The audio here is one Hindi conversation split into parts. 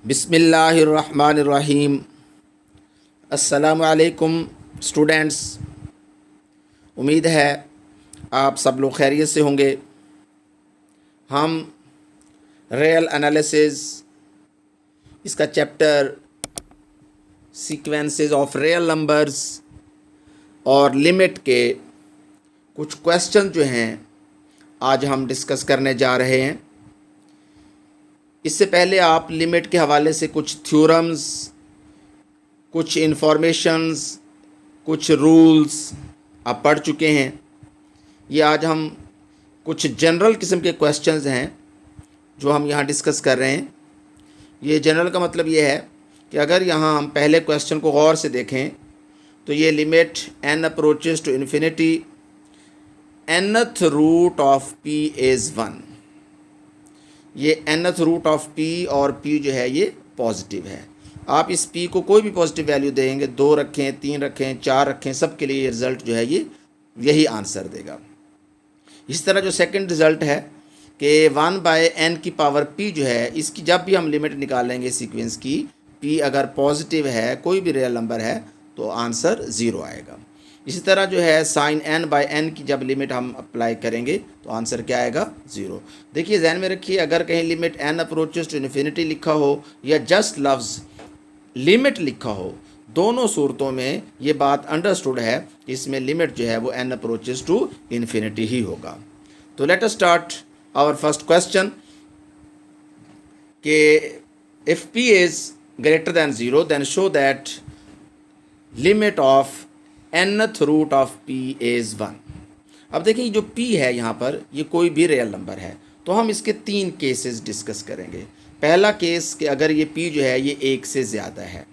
बिस्मिल्लाहिर्रहमानिर्रहीम। अस्सलामु अलैकुम स्टूडेंट्स। उम्मीद है आप सब लोग खैरियत से होंगे। हम रियल एनालिसिस इसका chapter sequences of real numbers और लिमिट के कुछ क्वेश्चन जो हैं आज हम डिस्कस करने जा रहे हैं। इससे पहले आप लिमिट के हवाले से कुछ थ्योरम्स, कुछ इंफॉर्मेशंस, कुछ रूल्स आप पढ़ चुके हैं। ये आज हम कुछ जनरल किस्म के क्वेश्चंस हैं जो हम यहाँ डिस्कस कर रहे हैं। ये जनरल का मतलब ये है कि अगर यहाँ हम पहले क्वेश्चन को गौर से देखें तो ये limit n approaches to infinity nth root of p is 1। ये nth रूट ऑफ p और p जो है ये पॉजिटिव है। आप इस p को कोई भी पॉजिटिव वैल्यू देंगे, 2 रखें, 3 रखें, 4 रखें, सब के लिए ये रिज़ल्ट जो है ये यही आंसर देगा। इस तरह जो सेकंड रिज़ल्ट है कि 1/n की पावर p जो है, इसकी जब भी हम लिमिट निकालेंगे सीक्वेंस की, p अगर पॉजिटिव है, कोई भी रियल नंबर है, तो आंसर 0 आएगा। इसी तरह जो है साइन n/n की जब लिमिट हम अप्लाई करेंगे तो आंसर क्या आएगा? 0। देखिए ध्यान में रखिए, अगर कहीं limit n approaches to infinity लिखा हो या जस्ट लफ्ज़ लिमिट लिखा हो, दोनों सूरतों में ये बात अंडरस्टूड है कि इसमें लिमिट जो है वो n अप्रोचेस टू इन्फिनिटी ही होगा। तो let us start our first question कि if p is greater than 0 then show that limit of nth root of p is 1। अब देखिए जो p है यहाँ पर, ये कोई भी रियल नंबर है, तो हम इसके 3 केसेस डिस्कस करेंगे। पहला केस कि अगर ये p जो है ये 1 से ज़्यादा है,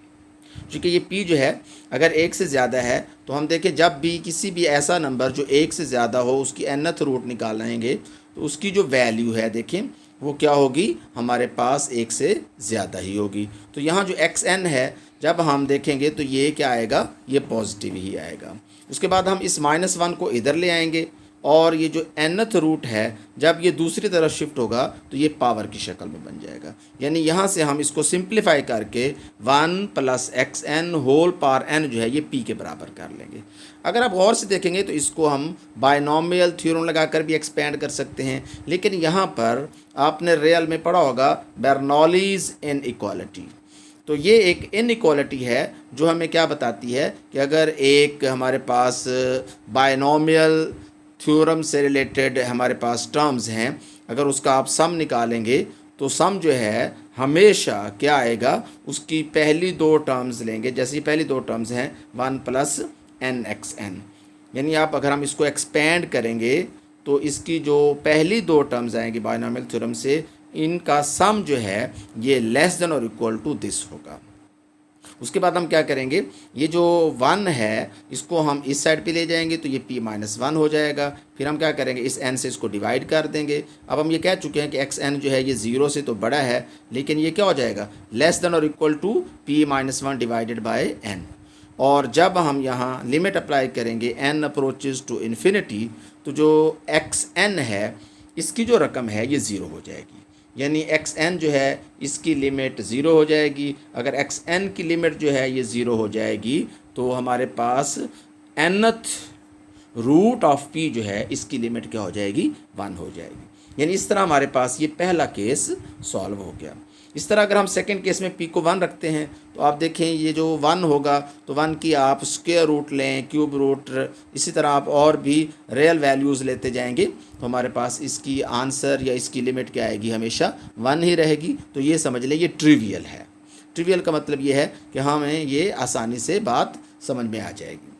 क्योंकि ये p जो है अगर 1 से ज़्यादा है तो हम देखें जब भी किसी भी ऐसा नंबर जो 1 से ज़्यादा हो उसकी nth रूट निकालेंगे तो उसकी जो वैल्यू है देखें वो क्या होगी, हमारे पास 1 से ज़्यादा ही होगी। तो यहाँ जो xn है जब हम देखेंगे तो ये क्या आएगा, ये पॉजिटिव ही आएगा। उसके बाद हम इस -1 को इधर ले आएंगे और ये जो nth रूट है जब ये दूसरी तरफ शिफ्ट होगा तो ये पावर की शक्ल में बन जाएगा। यानी यहाँ से हम इसको सिंप्लीफाई करके 1 + xn होल पावर n जो है ये p के बराबर कर लेंगे। अगर आप गौर से देखेंगे तो इसको हम बायनॉमियल थ्योरम लगाकर भी एक्सपेंड कर सकते हैं, लेकिन यहाँ पर आपने रियल में पढ़ा होगा बर्नौलीज़ इनइक्वालिटी। तो ये एक इनइक्वालिटी है जो हमें क्या बताती है कि अगर एक हमारे पास बायनॉमियल थ्योरम से रिलेटेड हमारे पास टर्म्स हैं, अगर उसका आप सम निकालेंगे तो सम जो है हमेशा क्या आएगा, उसकी पहली 2 टर्म्स लेंगे। जैसे पहली 2 टर्म्स हैं 1 + nxn, यानी आप अगर हम इसको एक्सपेंड करेंगे तो इसकी जो पहली 2 टर्म्स आएंगी बायनॉमियल थ्योरम से, इनका सम जो है ये लेस देन और इक्वल टू दिस होगा। उसके बाद हम क्या करेंगे, ये जो 1 है इसको हम इस साइड पे ले जाएंगे तो ये p - 1 हो जाएगा। फिर हम क्या करेंगे, इस n से इसको डिवाइड कर देंगे। अब हम ये कह चुके हैं कि xn जो है ये 0 से तो बड़ा है, लेकिन ये क्या हो जाएगा, लेस देन और equal to p - 1 divided by n। और जब हम यहाँ लिमिट अप्लाई करेंगे n अप्रोचेस टू इन्फिनिटी तो जो xn है इसकी जो रकम है ये 0 हो जाएगी। यानी xn जो है इसकी लिमिट 0 हो जाएगी। अगर xn की लिमिट जो है ये 0 हो जाएगी तो हमारे पास nth रूट ऑफ p जो है इसकी लिमिट क्या हो जाएगी, 1 हो जाएगी। यानी इस तरह हमारे पास ये पहला केस सॉल्व हो गया। इस तरह अगर हम सेकंड केस में p को 1 रखते हैं तो आप देखें ये जो 1 होगा तो 1 की आप स्क्वायर रूट लें, क्यूब रूट, इसी तरह आप और भी रियल वैल्यूज़ लेते जाएंगे तो हमारे पास इसकी आंसर या इसकी लिमिट क्या आएगी, हमेशा 1 ही रहेगी। तो ये समझ लें ये ट्रिवियल है। ट्रिवियल का मतलब ये है कि हमें ये आसानी से बात समझ में आ जाएगी।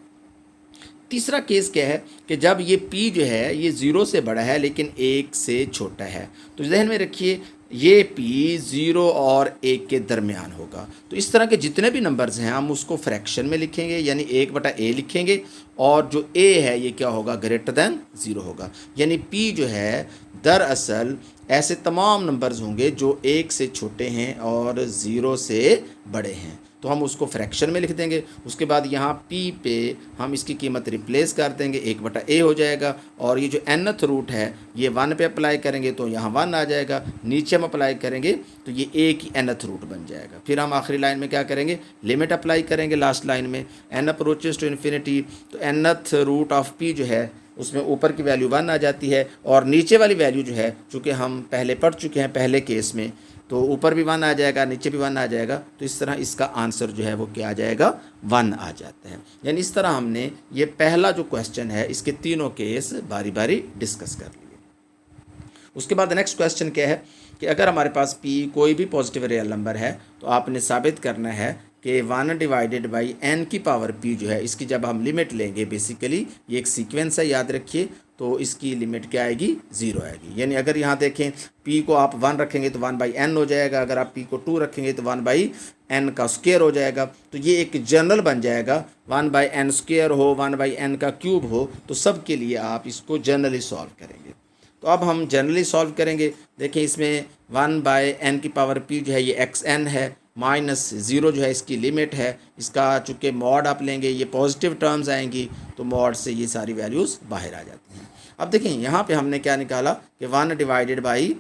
तीसरा केस क्या है कि जब ये p जो है ये 0 से बड़ा है लेकिन 1 से छोटा है, तो जहन में रखिए ये p 0 और 1 के दरमियान होगा। तो इस तरह के जितने भी नंबर्स हैं हम उसको फ्रैक्शन में लिखेंगे, यानी 1/a लिखेंगे, और जो a है ये क्या होगा, ग्रेटर दैन 0 होगा। यानी p जो है दरअसल ऐसे तमाम नंबर्स होंगे जो 1 से छोटे हैं और 0 से बड़े हैं, तो हम उसको फ्रैक्शन में लिख देंगे। उसके बाद यहाँ p पे हम इसकी कीमत रिप्लेस कर देंगे, 1/a हो जाएगा। और ये जो nth रूट है ये 1 पे अप्लाई करेंगे तो यहाँ 1 आ जाएगा, नीचे हम अप्लाई करेंगे तो ये a की nth रूट बन जाएगा। फिर हम आखिरी लाइन में क्या करेंगे, लिमिट अप्लाई करेंगे लास्ट लाइन में, n अप्रोचेस टू इन्फिनिटी, तो nth रूट ऑफ p जो है उसमें ऊपर की वैल्यू 1 आ जाती है और नीचे वाली वैल्यू जो है, चूँकि हम पहले पढ़ चुके हैं पहले केस में, तो ऊपर भी 1 आ जाएगा, नीचे भी 1 आ जाएगा, तो इस तरह इसका आंसर जो है वो क्या आ जाएगा, 1 आ जाता है। यानी इस तरह हमने ये पहला जो क्वेश्चन है इसके तीनों केस बारी बारी डिस्कस कर लिए। उसके बाद नेक्स्ट क्वेश्चन क्या है कि अगर हमारे पास p कोई भी पॉजिटिव रियल नंबर है तो आपने साबित करना है कि 1 डिवाइडेड बाई n की पावर p जो है, इसकी जब हम लिमिट लेंगे, बेसिकली ये एक सीक्वेंस है याद रखिए, तो इसकी लिमिट क्या आएगी, 0 आएगी। यानी अगर यहाँ देखें p को आप 1 रखेंगे तो 1/n हो जाएगा, अगर आप p को 2 रखेंगे तो 1/n का स्क्वायर हो जाएगा। तो ये एक जनरल बन जाएगा, 1/n स्क्वायर हो, 1/n का क्यूब हो, तो सब के लिए आप इसको जनरली सॉल्व करेंगे। तो अब हम जनरली सॉल्व करेंगे। देखिए इसमें 1/n की पावर p जो है ये xn है, -0 जो है इसकी लिमिट है, इसका चूँकि मॉड आप लेंगे ये पॉजिटिव टर्म्स आएंगी, तो मॉड से ये सारी वैल्यूज़ बाहर आ जाती हैं। अब देखें यहाँ पे हमने क्या निकाला कि 1 डिवाइडेड बाई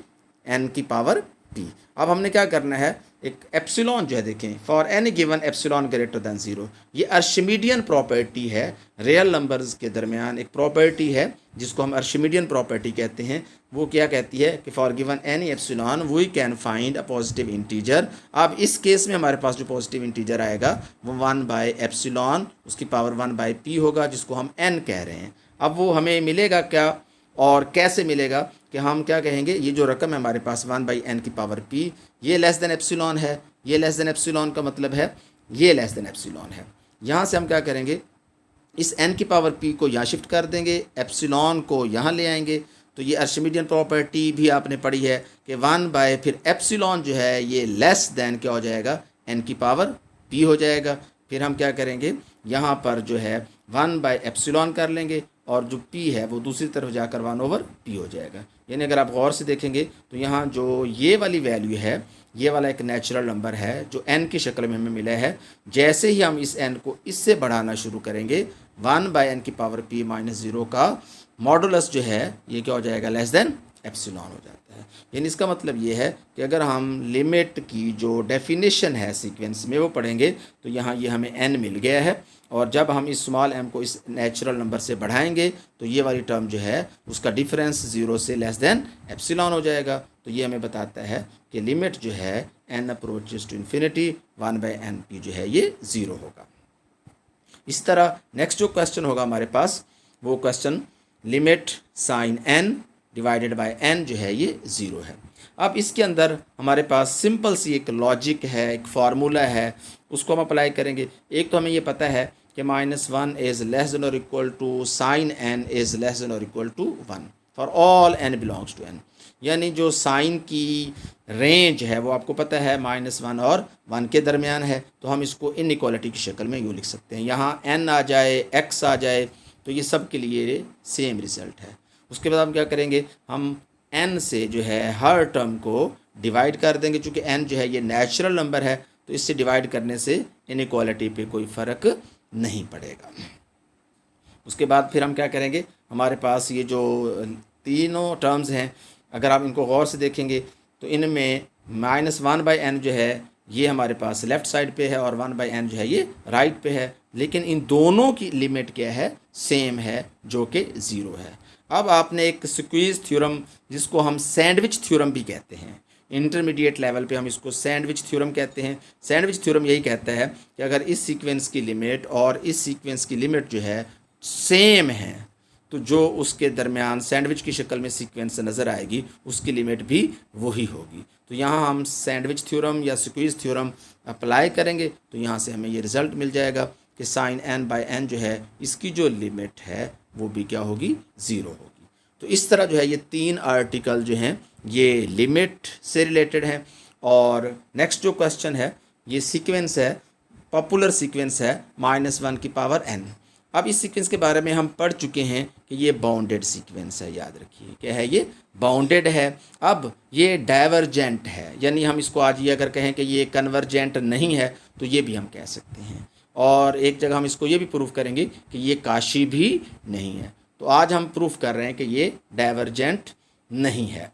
n की पावर p। अब हमने क्या करना है, एक एप्सिलॉन जो है देखें, for any given epsilon greater than 0, ये अर्शिमिडियन प्रॉपर्टी है, रियल नंबर्स के दरमियान एक प्रॉपर्टी है जिसको हम अर्शिमिडियन प्रॉपर्टी कहते हैं। वो क्या कहती है कि for given any epsilon we can find a positive integer. अब इस केस में हमारे पास जो पॉजिटिव इंटीजर आएगा वो 1/एप्सिलॉन उसकी पावर 1/p होगा, जिसको हम n कह रहे हैं। अब वो हमें मिलेगा क्या और कैसे मिलेगा कि हम क्या कहेंगे, ये जो रकम है हमारे पास 1/n की पावर p, ये लेस देन एप्सिलॉन है, ये लेस देन एप्सिलॉन का मतलब है ये लेस देन एप्सिलॉन है। यहाँ से हम क्या करेंगे, इस n की पावर p को यहाँ शिफ्ट कर देंगे, एप्सिलॉन को यहाँ ले आएंगे। तो ये अर्शिमिडियन प्रॉपर्टी भी आपने पढ़ी है कि 1/ फिर एप्सिलॉन जो है ये लेस देन क्या हो जाएगा, n की पावर p हो जाएगा। फिर हम क्या करेंगे, यहाँ पर जो है 1/एप्सिलॉन कर लेंगे और जो p है वो दूसरी तरफ जाकर 1/p हो जाएगा। यानी अगर आप गौर से देखेंगे तो यहाँ जो ये वाली वैल्यू है, ये वाला एक नेचुरल नंबर है जो n की शक्ल में हमें मिला है। जैसे ही हम इस n को इससे बढ़ाना शुरू करेंगे, 1/n की पावर p -0 का मॉडुलस जो है ये क्या हो जाएगा, लेस देन एप्सिलॉन हो जाता है। यानी इसका मतलब ये है कि अगर हम लिमिट की जो डेफिनेशन है सीक्वेंस में वो पढ़ेंगे तो यहाँ ये हमें n मिल गया है, और जब हम इस स्मॉल m को इस नेचुरल नंबर से बढ़ाएंगे तो ये वाली टर्म जो है उसका डिफरेंस 0 से लेस देन एप्सिलॉन हो जाएगा। तो ये हमें बताता है कि लिमिट जो है n approaches to infinity 1/np जो है ये 0 होगा। इस तरह नेक्स्ट जो क्वेश्चन होगा हमारे पास वो question limit sine n divided by n जो है ये 0 है। अब इसके अंदर हमारे पास सिंपल सी एक लॉजिक है, एक फार्मूला है, उसको हम अप्लाई करेंगे। एक तो हमें ये पता है कि -1 इज़ लेस देन और equal to sine n is less than और equal to 1 for all n belongs to n। यानी जो साइन की रेंज है वो आपको पता है -1 और 1 के दरमियान है, तो हम इसको इनइक्वालिटी की शक्ल में यूँ लिख सकते हैं। यहाँ n आ जाए, x आ जाए, तो ये सब के लिए सेम रिज़ल्ट है। उसके बाद हम क्या करेंगे, हम n से जो है हर टर्म को डिवाइड कर देंगे। चूँकि n जो है ये नेचुरल नंबर है तो इससे डिवाइड करने से इनइक्वालिटी पे कोई फ़र्क नहीं पड़ेगा। उसके बाद फिर हम क्या करेंगे, हमारे पास ये जो तीनों टर्म्स हैं अगर आप इनको गौर से देखेंगे तो इनमें -1/n जो है ये हमारे पास लेफ़्ट साइड पे है और 1/n जो है ये राइट पे है, लेकिन इन दोनों की लिमिट क्या है, सेम है, जो कि 0 है। अब आपने एक स्क्वीज़ थ्योरम जिसको हम सैंडविच थ्योरम भी कहते हैं, इंटरमीडिएट लेवल पे हम इसको सैंडविच थ्योरम कहते हैं। सैंडविच थ्योरम यही कहता है कि अगर इस सीक्वेंस की लिमिट और इस सीक्वेंस की लिमिट जो है सेम है तो जो उसके दरमियान सैंडविच की शक्ल में सीक्वेंस नज़र आएगी उसकी लिमिट भी वही होगी। तो यहाँ हम सैंडविच थ्योरम या स्क्वीज़ थ्योरम अप्लाई करेंगे तो यहाँ से हमें ये रिज़ल्ट मिल जाएगा कि साइन n/n जो है इसकी जो लिमिट है वो भी क्या होगी, 0 होगी। तो इस तरह जो है ये 3 आर्टिकल जो हैं ये लिमिट से रिलेटेड हैं। और नेक्स्ट जो क्वेश्चन है ये सीक्वेंस है, पॉपुलर सीक्वेंस है -1 की पावर n। अब इस सीक्वेंस के बारे में हम पढ़ चुके हैं कि ये बाउंडेड सीक्वेंस है, याद रखिए क्या है, ये बाउंडेड है। अब ये डाइवर्जेंट है, यानी हम इसको आज ये अगर कहें कि ये कन्वर्जेंट नहीं है तो ये भी हम कह सकते हैं। और एक जगह हम इसको ये भी प्रूफ करेंगे कि ये काशी भी नहीं है। तो आज हम प्रूफ कर रहे हैं कि ये डाइवर्जेंट नहीं है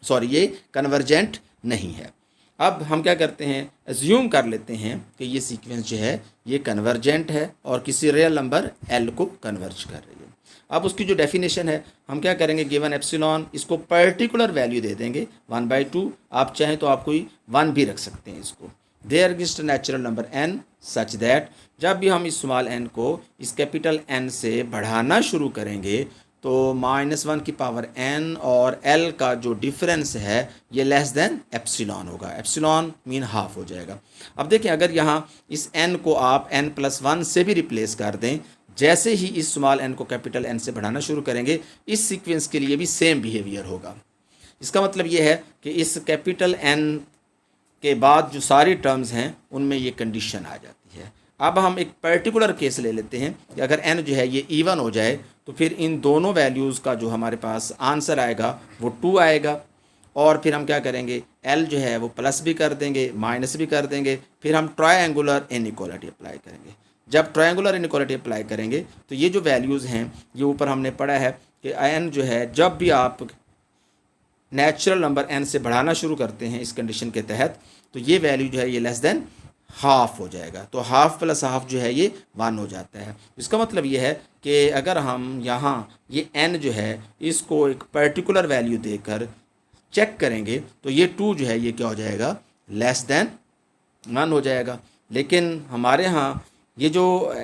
सॉरी, ये कन्वर्जेंट नहीं है। अब हम क्या करते हैं, एज्यूम कर लेते हैं कि ये सीक्वेंस जो है ये कन्वर्जेंट है और किसी रियल नंबर L को कन्वर्ज कर रही है। अब उसकी जो डेफिनेशन है हम क्या करेंगे, गिवन एप्सिलॉन, इसको पर्टिकुलर वैल्यू दे देंगे 1/2। आप चाहें तो आप कोई 1 भी रख सकते हैं इसको। There exist natural number n such that, जब भी हम इस स्मॉल n को इस कैपिटल N से बढ़ाना शुरू करेंगे तो -1 की पावर n और L का जो डिफरेंस है ये लेस देन एप्सिलॉन होगा। एप्सिलॉन मीन हाफ हो जाएगा। अब देखिए, अगर यहाँ इस n को आप n+1 से भी रिप्लेस कर दें, जैसे ही इस स्मॉल n को कैपिटल N से बढ़ाना शुरू करेंगे, इस सीक्वेंस के लिए भी सेम बिहेवियर होगा। इसका मतलब ये है कि इस कैपिटल N के बाद जो सारी टर्म्स हैं उनमें ये कंडीशन आ जाती है। अब हम एक पर्टिकुलर केस ले लेते हैं कि अगर n जो है ये इवन हो जाए तो फिर इन दोनों वैल्यूज़ का जो हमारे पास आंसर आएगा वो 2 आएगा। और फिर हम क्या करेंगे, L जो है वो प्लस भी कर देंगे, माइनस भी कर देंगे, फिर हम ट्रायंगुलर इनइक्वालिटी अप्लाई करेंगे। जब ट्रायंगुलर इनइक्वालिटी अप्लाई करेंगे तो ये जो वैल्यूज़ हैं ये ऊपर हमने पढ़ा है कि n जो है जब भी आप नेचुरल नंबर n से बढ़ाना शुरू करते हैं इस कंडीशन के तहत, तो ये वैल्यू जो है ये लेस देन हाफ हो जाएगा। तो हाफ प्लस हाफ जो है ये 1 हो जाता है। इसका मतलब ये है कि अगर हम यहाँ ये n जो है इसको एक पर्टिकुलर वैल्यू देकर चेक करेंगे तो ये 2 जो है ये क्या हो जाएगा, लेस देन 1 हो जाएगा। लेकिन हमारे यहाँ ये जो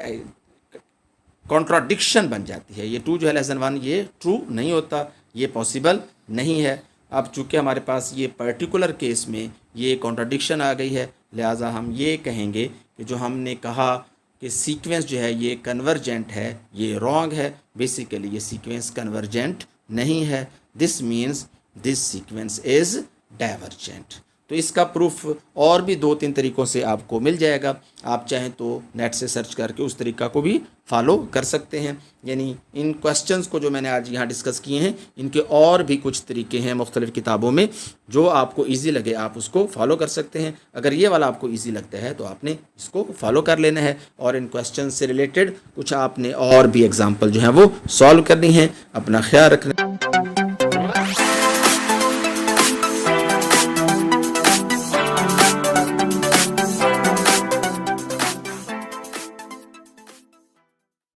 कॉन्ट्राडिक्शन बन जाती है, ये 2 जो है लेस देन 1, ये ट्रू नहीं होता, ये पॉसिबल नहीं है। अब चूँकि हमारे पास ये पर्टिकुलर केस में ये कॉन्ट्राडिक्शन आ गई है, लिहाजा हम ये कहेंगे कि जो हमने कहा कि सीक्वेंस जो है ये कन्वर्जेंट है, ये रॉन्ग है। बेसिकली ये सीक्वेंस कन्वर्जेंट नहीं है। This means this sequence is divergent. तो इसका प्रूफ और भी 2-3 तरीक़ों से आपको मिल जाएगा। आप चाहें तो नेट से सर्च करके उस तरीक़ा को भी फॉलो कर सकते हैं। यानी इन क्वेश्चंस को जो मैंने आज यहाँ डिस्कस किए हैं, इनके और भी कुछ तरीके हैं मुख्तलिफ़ किताबों में, जो आपको ईजी लगे आप उसको फॉलो कर सकते हैं। अगर ये वाला आपको ईजी लगता है तो आपने इसको फॉलो कर लेना है और इन क्वेश्चन से रिलेटेड कुछ आपने और भी एग्जाम्पल जो हैं वो सॉल्व करनी है। अपना ख्याल रखना।